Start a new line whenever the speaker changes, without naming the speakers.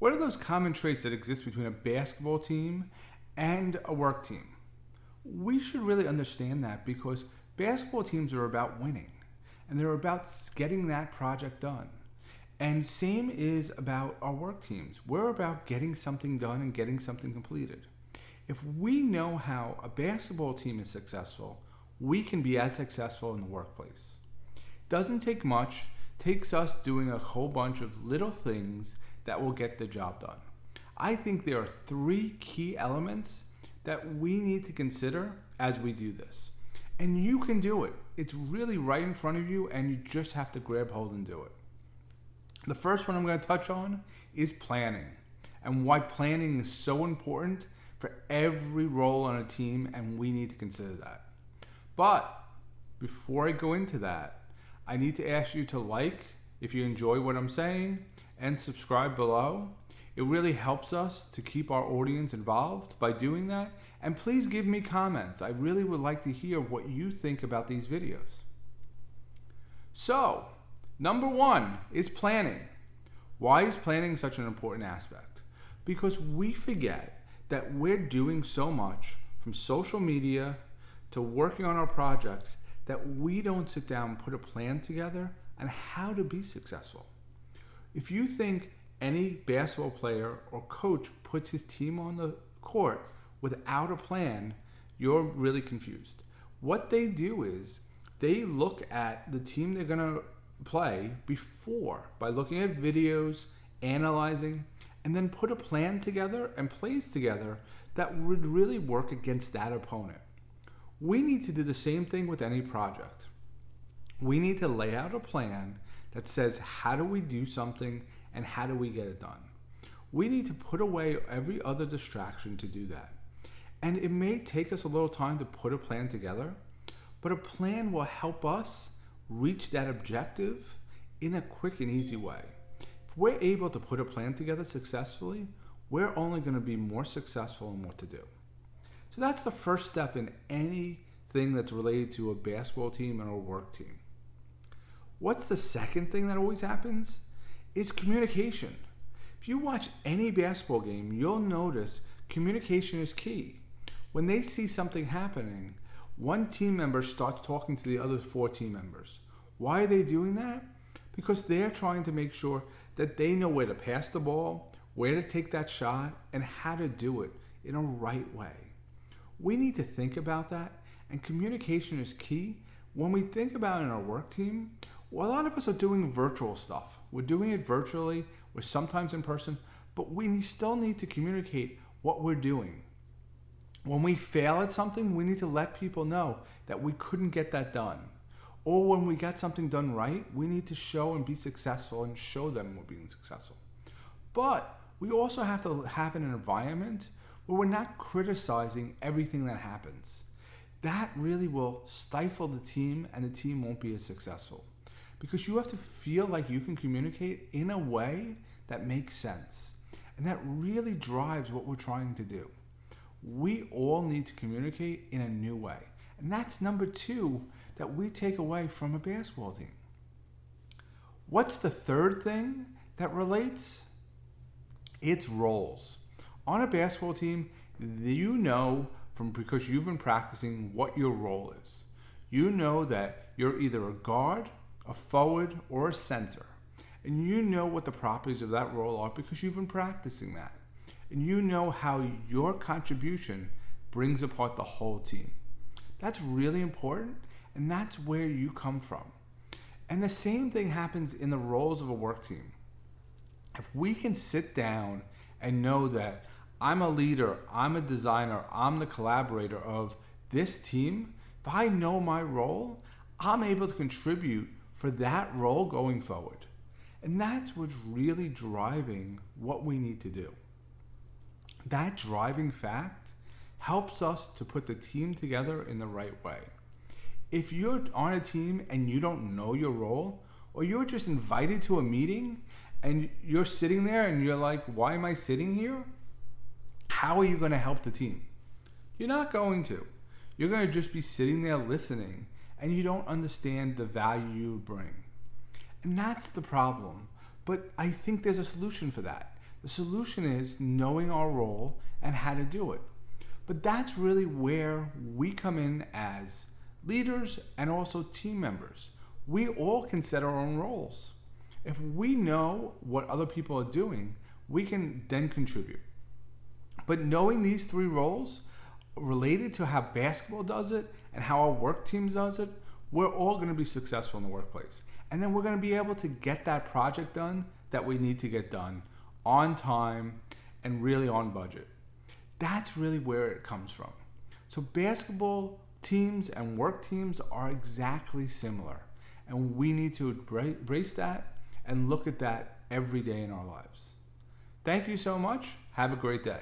What are those common traits that exist between a basketball team and a work team? We should really understand that because basketball teams are about winning and they're about getting that project done. And same is about our work teams. We're about getting something done and getting something completed. If we know how a basketball team is successful, we can be as successful in the workplace. Doesn't take much, takes us doing a whole bunch of little things that will get the job done. I think there are 3 key elements that we need to consider as we do this. And you can do it. It's really right in front of you and you just have to grab hold and do it. The first one I'm going to touch on is planning and why planning is so important for every role on a team, and we need to consider that. But before I go into that, I need to ask you to like if you enjoy what I'm saying and subscribe below. It really helps us to keep our audience involved by doing that. And please give me comments. I really would like to hear what you think about these videos. So, number 1 is planning. Why is planning such an important aspect? Because we forget that we're doing so much from social media to working on our projects that we don't sit down and put a plan together on how to be successful. If you think any basketball player or coach puts his team on the court without a plan, you're really confused. What they do is they look at the team they're going to play before by looking at videos, analyzing, and then put a plan together and plays together that would really work against that opponent. We need to do the same thing with any project. We need to lay out a plan that says how do we do something and how do we get it done. We need to put away every other distraction to do that. And it may take us a little time to put a plan together, but a plan will help us reach that objective in a quick and easy way. If we're able to put a plan together successfully, we're only going to be more successful in what to do. So that's the first step in anything that's related to a basketball team and a work team. What's the second thing that always happens? Is communication. If you watch any basketball game, you'll notice communication is key. When they see something happening, one team member starts talking to the other 4 team members. Why are they doing that? Because they're trying to make sure that they know where to pass the ball, where to take that shot, and how to do it in a right way. We need to think about that, and communication is key. When we think about it in our work team, well, a lot of us are doing virtual stuff. We're doing it virtually, we're sometimes in person, but we still need to communicate what we're doing. When we fail at something, we need to let people know that we couldn't get that done. Or when we got something done right, we need to show and be successful and show them we're being successful. But we also have to have an environment where we're not criticizing everything that happens. That really will stifle the team and the team won't be as successful. Because you have to feel like you can communicate in a way that makes sense. And that really drives what we're trying to do. We all need to communicate in a new way. And that's number 2 that we take away from a basketball team. What's the third thing that relates? It's roles. On a basketball team, you know because you've been practicing what your role is. You know that you're either a guard, a forward, or a center. And you know what the properties of that role are because you've been practicing that. And you know how your contribution brings apart the whole team. That's really important, and that's where you come from. And the same thing happens in the roles of a work team. If we can sit down and know that I'm a leader, I'm a designer, I'm the collaborator of this team, if I know my role, I'm able to contribute for that role going forward. And that's what's really driving what we need to do. That driving fact helps us to put the team together in the right way. If you're on a team and you don't know your role, or you're just invited to a meeting and you're sitting there and you're like, why am I sitting here? How are you going to help the team? You're not going to. You're going to just be sitting there listening and you don't understand the value you bring. And that's the problem. But I think there's a solution for that. The solution is knowing our role and how to do it. But that's really where we come in as leaders and also team members. We all can set our own roles. If we know what other people are doing, we can then contribute. But knowing these three roles related to how basketball does it and how our work team does it, we're all going to be successful in the workplace. And then we're going to be able to get that project done that we need to get done on time and really on budget. That's really where it comes from. So basketball teams and work teams are exactly similar. And we need to embrace that and look at that every day in our lives. Thank you so much. Have a great day.